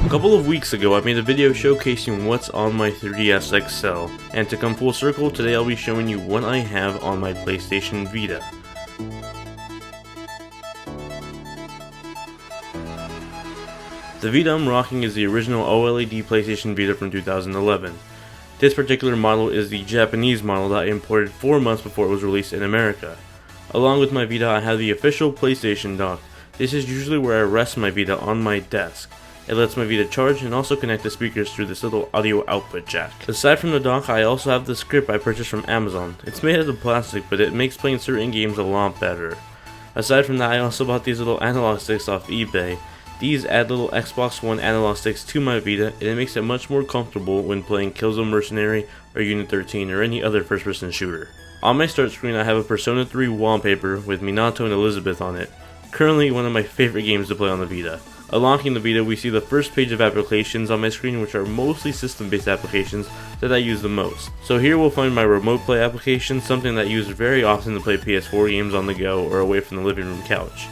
A couple of weeks ago I made a video showcasing what's on my 3DS XL, and to come full circle, today I'll be showing you what I have on my PlayStation Vita. The Vita I'm rocking is the original OLED PlayStation Vita from 2011. This particular model is the Japanese model that I imported 4 months before it was released in America. Along with my Vita I have the official PlayStation dock. This is usually where I rest my Vita on my desk. It lets my Vita charge and also connect the speakers through this little audio output jack. Aside from the dock, I also have this grip I purchased from Amazon. It's made out of plastic, but it makes playing certain games a lot better. Aside from that, I also bought these little analog sticks off eBay. These add little Xbox One analog sticks to my Vita, and it makes it much more comfortable when playing Killzone Mercenary or Unit 13 or any other first-person shooter. On my start screen I have a Persona 3 wallpaper with Minato and Elizabeth on it. Currently one of my favorite games to play on the Vita. Unlocking the Vita, we see the first page of applications on my screen, which are mostly system-based applications that I use the most. So here we'll find my remote play application, something that I use very often to play PS4 games on the go or away from the living room couch.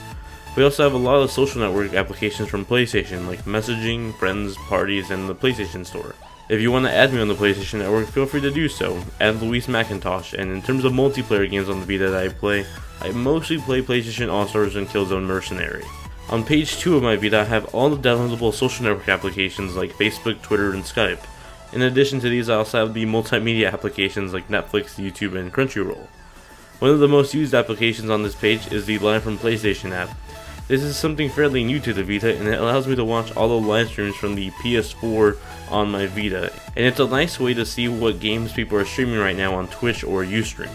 We also have a lot of social network applications from PlayStation, like messaging, friends, parties, and the PlayStation Store. If you want to add me on the PlayStation Network, feel free to do so. Add Luismacintosh, and in terms of multiplayer games on the Vita that I play, I mostly play PlayStation All-Stars and Killzone Mercenary. On page 2 of my Vita I have all the downloadable social network applications like Facebook, Twitter, and Skype. In addition to these I also have the multimedia applications like Netflix, YouTube, and Crunchyroll. One of the most used applications on this page is the Live from PlayStation app. This is something fairly new to the Vita, and it allows me to watch all the live streams from the PS4 on my Vita, and it's a nice way to see what games people are streaming right now on Twitch or Ustream.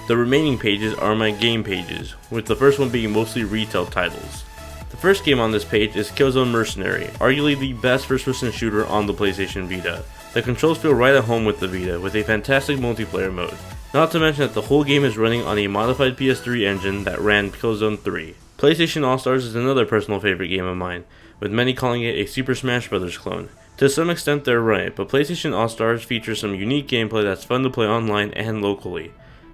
The remaining pages are my game pages, with the first one being mostly retail titles. The first game on this page is Killzone Mercenary, arguably the best first-person shooter on the PlayStation Vita. The controls feel right at home with the Vita, with a fantastic multiplayer mode. Not to mention that the whole game is running on a modified PS3 engine that ran Killzone 3. PlayStation All-Stars is another personal favorite game of mine, with many calling it a Super Smash Bros. Clone. To some extent they're right, but PlayStation All-Stars features some unique gameplay that's fun to play online and locally.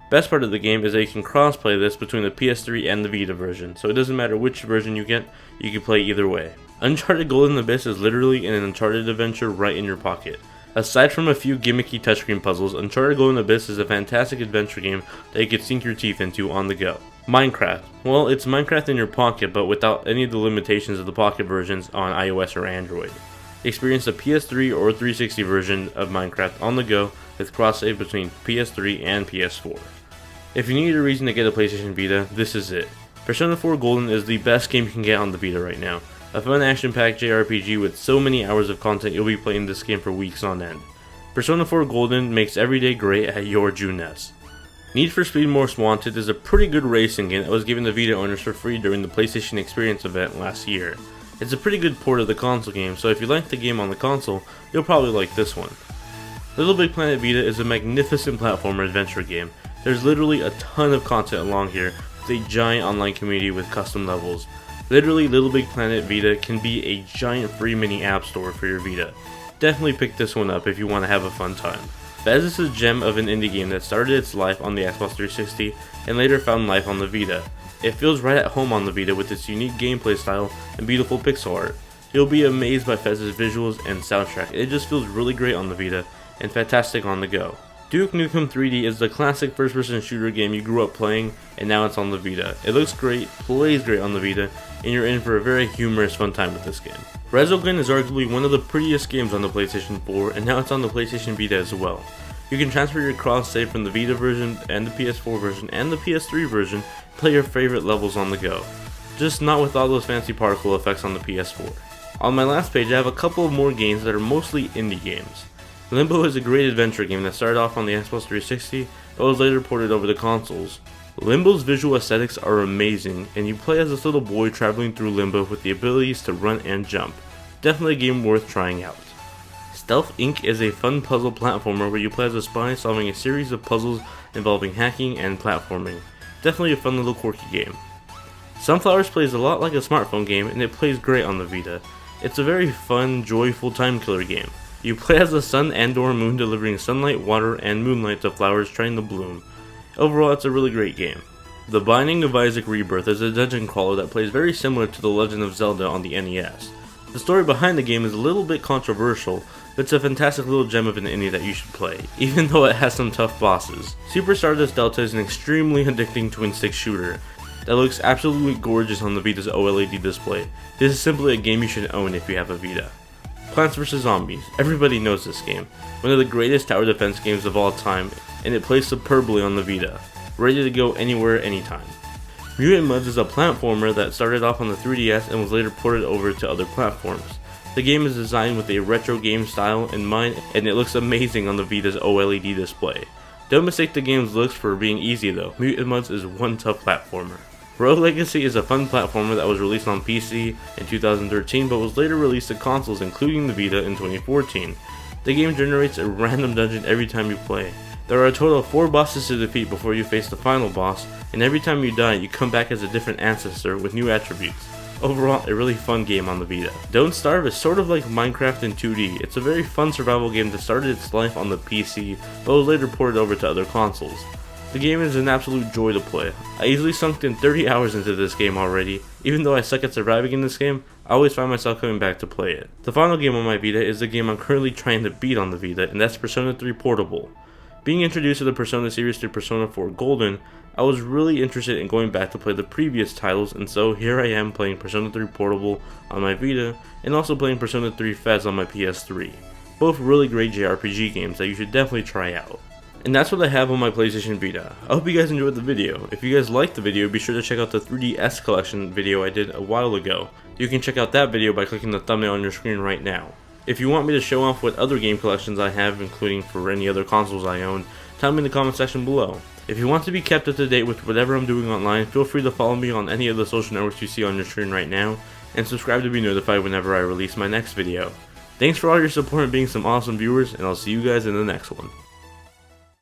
Best part of the game is that you can cross-play this between the PS3 and the Vita version, so it doesn't matter which version you get, you can play either way. Uncharted Golden Abyss is literally an Uncharted adventure right in your pocket. Aside from a few gimmicky touchscreen puzzles, Uncharted Golden Abyss is a fantastic adventure game that you could sink your teeth into on the go. Minecraft. Well, it's Minecraft in your pocket, but without any of the limitations of the pocket versions on iOS or Android. Experience the PS3 or 360 version of Minecraft on the go with cross-save between PS3 and PS4. If you need a reason to get a PlayStation Vita, this is it. Persona 4 Golden is the best game you can get on the Vita right now. A fun action-packed JRPG with so many hours of content you'll be playing this game for weeks on end. Persona 4 Golden makes every day great at your Juness. Need for Speed Most Wanted is a pretty good racing game that was given to Vita owners for free during the PlayStation Experience event last year. It's a pretty good port of the console game, so if you like the game on the console, you'll probably like this one. Littlebigplanet Vita is a magnificent platformer adventure game. There's literally a ton of content along here, with a giant online community with custom levels. Literally, Littlebigplanet Vita can be a giant free mini app store for your Vita. Definitely pick this one up if you want to have a fun time. Fez is a gem of an indie game that started its life on the Xbox 360 and later found life on the Vita. It feels right at home on the Vita with its unique gameplay style and beautiful pixel art. You'll be amazed by Fez's visuals and soundtrack. It just feels really great on the Vita and fantastic on the go. Duke Nukem 3D is the classic first-person shooter game you grew up playing, and now it's on the Vita. It looks great, plays great on the Vita, and you're in for a very humorous fun time with this game. Resogun is arguably one of the prettiest games on the PlayStation 4, and now it's on the PlayStation Vita as well. You can transfer your cross-save from the Vita version and the PS4 version and the PS3 version and play your favorite levels on the go. Just not with all those fancy particle effects on the PS4. On my last page I have a couple of more games that are mostly indie games. Limbo is a great adventure game that started off on the Xbox 360 but was later ported over to consoles. Limbo's visual aesthetics are amazing, and you play as this little boy traveling through Limbo with the abilities to run and jump. Definitely a game worth trying out. Stealth Inc. is a fun puzzle platformer where you play as a spy solving a series of puzzles involving hacking and platforming. Definitely a fun little quirky game. Sunflowers plays a lot like a smartphone game, and it plays great on the Vita. It's a very fun, joyful time killer game. You play as the sun and/or moon delivering sunlight, water, and moonlight to flowers trying to bloom. Overall, it's a really great game. The Binding of Isaac Rebirth is a dungeon crawler that plays very similar to The Legend of Zelda on the NES. The story behind the game is a little bit controversial, but it's a fantastic little gem of an indie that you should play, even though it has some tough bosses. Super Stardust Delta is an extremely addicting twin-stick shooter that looks absolutely gorgeous on the Vita's OLED display. This is simply a game you should own if you have a Vita. Plants vs. Zombies. Everybody knows this game. One of the greatest tower defense games of all time, and it plays superbly on the Vita. Ready to go anywhere, anytime. Mutant Mudds is a platformer that started off on the 3DS and was later ported over to other platforms. The game is designed with a retro game style in mind, and it looks amazing on the Vita's OLED display. Don't mistake the game's looks for being easy though. Mutant Mudds is one tough platformer. Rogue Legacy is a fun platformer that was released on PC in 2013 but was later released to consoles including the Vita in 2014. The game generates a random dungeon every time you play. There are a total of 4 bosses to defeat before you face the final boss, and every time you die you come back as a different ancestor with new attributes. Overall, a really fun game on the Vita. Don't Starve is sort of like Minecraft in 2D. It's a very fun survival game that started its life on the PC, but was later ported over to other consoles. The game is an absolute joy to play. I easily sunk in 30 hours into this game already. Even though I suck at surviving in this game, I always find myself coming back to play it. The final game on my Vita is the game I'm currently trying to beat on the Vita, and that's Persona 3 Portable. Being introduced to the Persona series through Persona 4 Golden, I was really interested in going back to play the previous titles, and so here I am playing Persona 3 Portable on my Vita, and also playing Persona 3 Fez on my PS3. Both really great JRPG games that you should definitely try out. And that's what I have on my PlayStation Vita. I hope you guys enjoyed the video. If you guys liked the video, be sure to check out the 3DS collection video I did a while ago. You can check out that video by clicking the thumbnail on your screen right now. If you want me to show off what other game collections I have, including for any other consoles I own, tell me in the comment section below. If you want to be kept up to date with whatever I'm doing online, feel free to follow me on any of the social networks you see on your screen right now, and subscribe to be notified whenever I release my next video. Thanks for all your support and being some awesome viewers, and I'll see you guys in the next one.